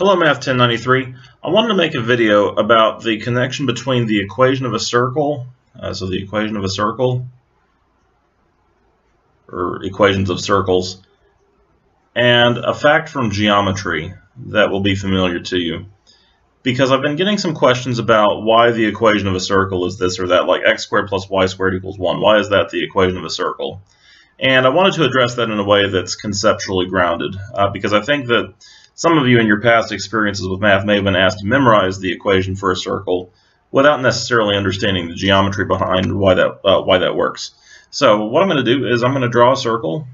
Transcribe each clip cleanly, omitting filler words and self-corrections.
Hello Math 1093. I wanted to make a video about the connection between the equation of a circle, so the equation of a circle, or equations of circles, and a fact from geometry that will be familiar to you. Because I've been getting some questions about why the equation of a circle is this or that, like x squared plus y squared equals 1. Why is that the equation of a circle? And I wanted to address that in a way that's conceptually grounded, because I think that some of you in your past experiences with math may have been asked to memorize the equation for a circle without necessarily understanding the geometry behind why that works. So what I'm going to do is I'm going to draw a circle.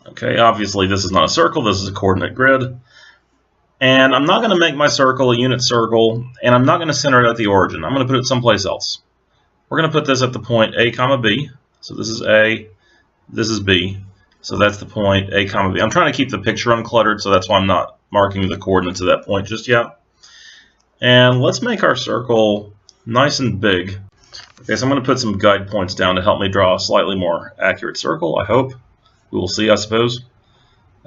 Okay, obviously this is not a circle, this is a coordinate grid. And I'm not going to make my circle a unit circle, and I'm not going to center it at the origin. I'm going to put it someplace else. We're going to put this at the point A comma B. So this is A, this is B. So that's the point A comma B. I'm trying to keep the picture uncluttered, so that's why I'm not marking the coordinates of that point just yet. And let's make our circle nice and big. Okay, so I'm going to put some guide points down to help me draw a slightly more accurate circle, I hope. We will see, I suppose.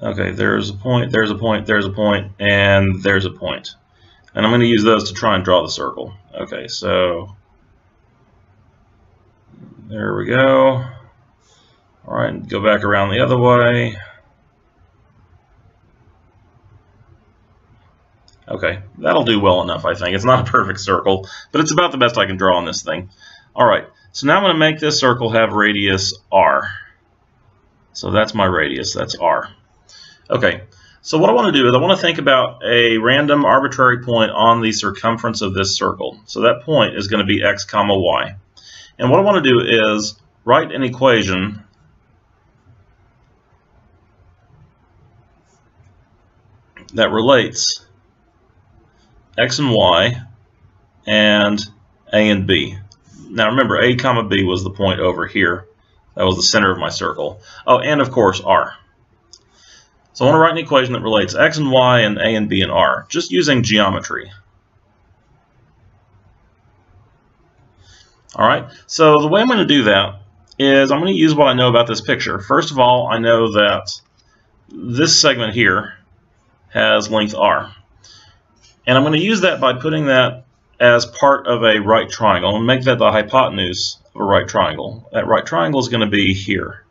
Okay, there's a point, there's a point, there's a point, and there's a point. And I'm going to use those to try and draw the circle. Okay, so there we go. All right, go back around the other way. Okay, that'll do well enough, I think. It's not a perfect circle, but it's about the best I can draw on this thing. All right, so now I'm going to make this circle have radius r. So that's my radius, that's r. Okay, so what I want to do is I want to think about a random arbitrary point on the circumference of this circle. So that point is going to be x comma y. And what I want to do is write an equation that relates x and y and a and b. Now remember, a comma b was the point over here. That was the center of my circle. Oh, and of course r. So I want to write an equation that relates x and y and a and b and r, just using geometry. Alright, so the way I'm going to do that is I'm going to use what I know about this picture. First of all, I know that this segment here has length r. And I'm going to use that by putting that as part of a right triangle. I'm going to make that the hypotenuse of a right triangle. That right triangle is going to be here.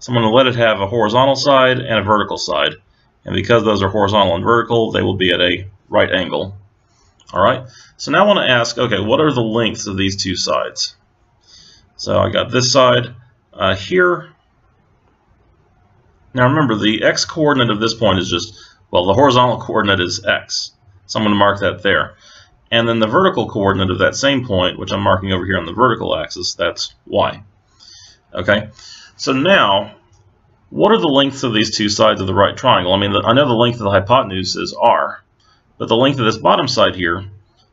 So I'm going to let it have a horizontal side and a vertical side. And because those are horizontal and vertical, they will be at a right angle. Alright, so now I want to ask, okay, what are the lengths of these two sides? So I got this side here. Now remember, the x coordinate of this point is just, well, the horizontal coordinate is x. So I'm going to mark that there. And then the vertical coordinate of that same point, which I'm marking over here on the vertical axis, that's y. Okay, so now, what are the lengths of these two sides of the right triangle? I mean, I know the length of the hypotenuse is r, but the length of this bottom side here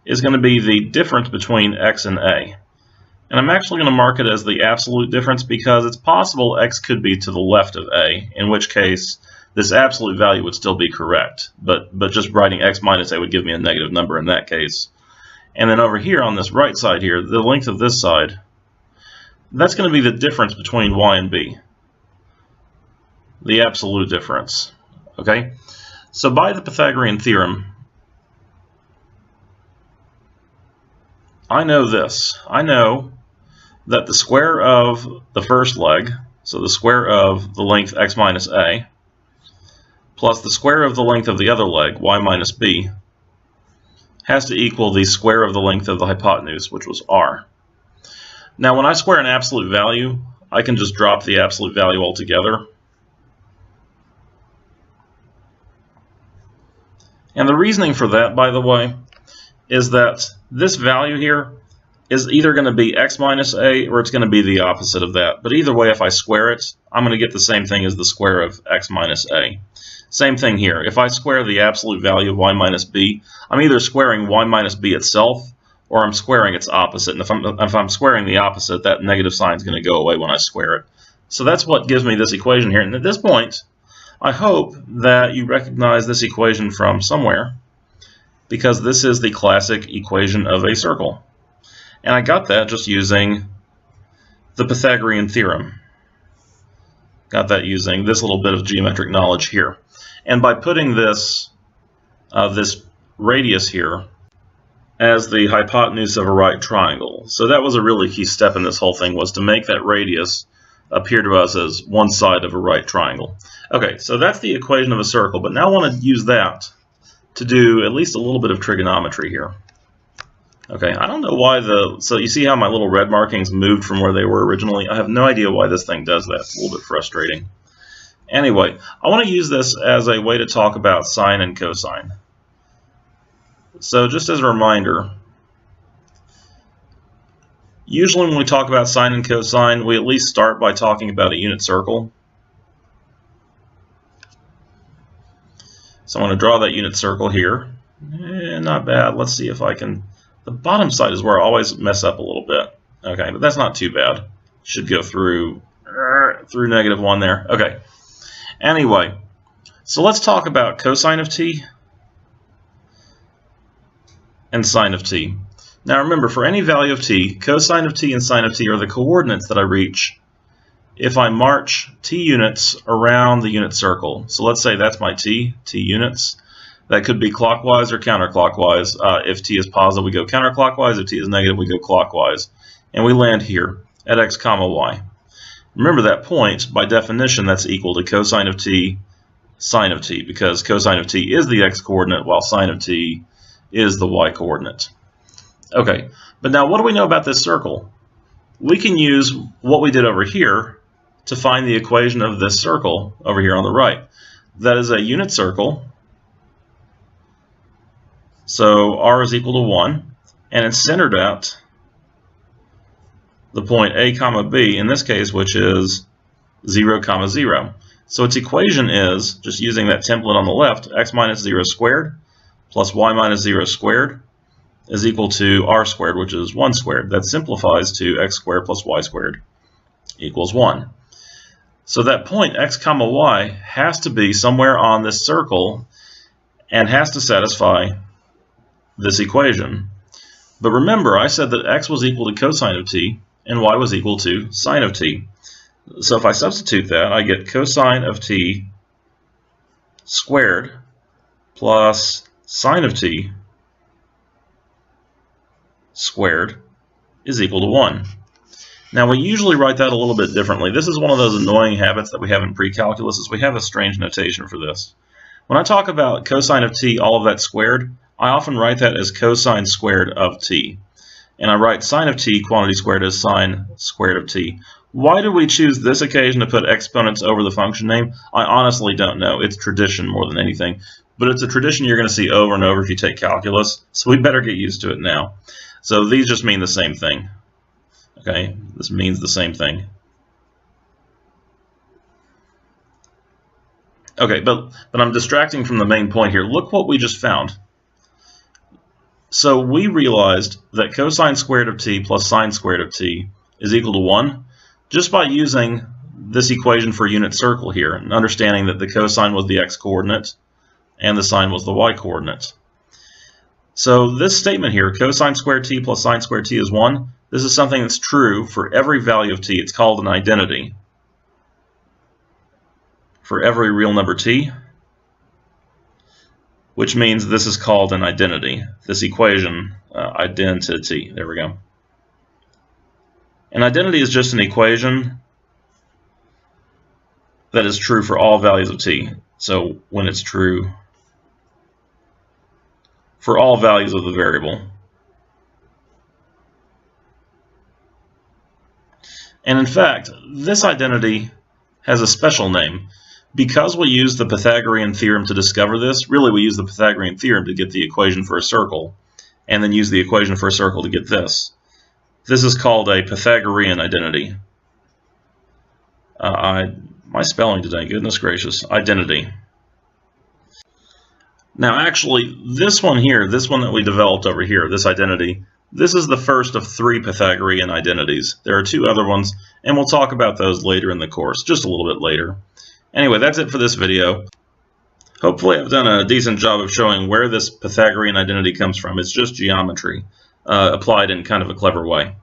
is going to be the difference between x and a. And I'm actually going to mark it as the absolute difference because it's possible x could be to the left of a, in which case this absolute value would still be correct. But just writing x minus a would give me a negative number in that case. And then over here on this right side here, the length of this side, that's going to be the difference between y and b. The absolute difference. Okay? So by the Pythagorean theorem, I know this. I know that the square of the first leg, so the square of the length x minus a, plus the square of the length of the other leg, y minus b, has to equal the square of the length of the hypotenuse, which was r. Now when I square an absolute value, I can just drop the absolute value altogether. And the reasoning for that, by the way, is that this value here is either going to be x minus a or it's going to be the opposite of that. But either way, if I square it, I'm going to get the same thing as the square of x minus a. Same thing here. If I square the absolute value of y minus b, I'm either squaring y minus b itself or I'm squaring its opposite. And if I'm squaring the opposite, that negative sign is going to go away when I square it. So that's what gives me this equation here. And at this point, I hope that you recognize this equation from somewhere, because this is the classic equation of a circle. And I got that just using the Pythagorean theorem. Got that using this little bit of geometric knowledge here. And by putting this radius here as the hypotenuse of a right triangle. So that was a really key step in this whole thing, was to make that radius appear to us as one side of a right triangle. Okay, so that's the equation of a circle, but now I want to use that to do at least a little bit of trigonometry here. Okay, I don't know why so you see how my little red markings moved from where they were originally? I have no idea why this thing does that. It's a little bit frustrating. Anyway, I want to use this as a way to talk about sine and cosine. So just as a reminder, usually when we talk about sine and cosine, we at least start by talking about a unit circle. So I'm going to draw that unit circle here. Not bad. Let's see if I can... The bottom side is where I always mess up a little bit. Okay, but that's not too bad. Should go through -1 there. Okay. Anyway, so let's talk about cosine of t and sine of t. Now remember, for any value of t, cosine of t and sine of t are the coordinates that I reach if I march t units around the unit circle. So let's say that's my t units. That could be clockwise or counterclockwise. If t is positive, we go counterclockwise. If t is negative, we go clockwise. And we land here at x comma y. Remember that point, by definition, that's equal to cosine of t, sine of t, because cosine of t is the x-coordinate, while sine of t is the y-coordinate. Okay, but now what do we know about this circle? We can use what we did over here to find the equation of this circle over here on the right. That is a unit circle. So r is equal to 1, and it's centered at the point a comma b, in this case, which is 0 comma 0. So its equation is, just using that template on the left, x minus 0 squared plus y minus 0 squared is equal to r squared, which is 1 squared. That simplifies to x squared plus y squared equals 1. So that point x comma y has to be somewhere on this circle and has to satisfy this equation. But remember, I said that x was equal to cosine of t and y was equal to sine of t. So if I substitute that, I get cosine of t squared plus sine of t squared is equal to 1. Now we usually write that a little bit differently. This is one of those annoying habits that we have in pre-calculus, is we have a strange notation for this. When I talk about cosine of t, all of that squared, I often write that as cosine squared of t. And I write sine of t, quantity squared, as sine squared of t. Why did we choose this occasion to put exponents over the function name? I honestly don't know. It's tradition more than anything. But it's a tradition you're going to see over and over if you take calculus, so we better get used to it now. So these just mean the same thing. Okay, this means the same thing. Okay, but I'm distracting from the main point here. Look what we just found. So we realized that cosine squared of t plus sine squared of t is equal to 1 just by using this equation for a unit circle here and understanding that the cosine was the x-coordinate and the sine was the y-coordinate. So this statement here, cosine squared t plus sine squared t is 1, this is something that's true for every value of t. It's called an identity. For every real number t, which means this is called an identity. This equation, identity, there we go. An identity is just an equation that is true for all values of t. So when it's true for all values of the variable. And in fact, this identity has a special name. Because we use the Pythagorean theorem to discover this, really we use the Pythagorean theorem to get the equation for a circle, and then use the equation for a circle to get this. This is called a Pythagorean identity. My spelling today, goodness gracious, identity. Now actually, this one here, this one that we developed over here, this identity, this is the first of 3 Pythagorean identities. There are 2 other ones, and we'll talk about those later in the course, just a little bit later. Anyway, that's it for this video. Hopefully I've done a decent job of showing where this Pythagorean identity comes from. It's just geometry, applied in kind of a clever way.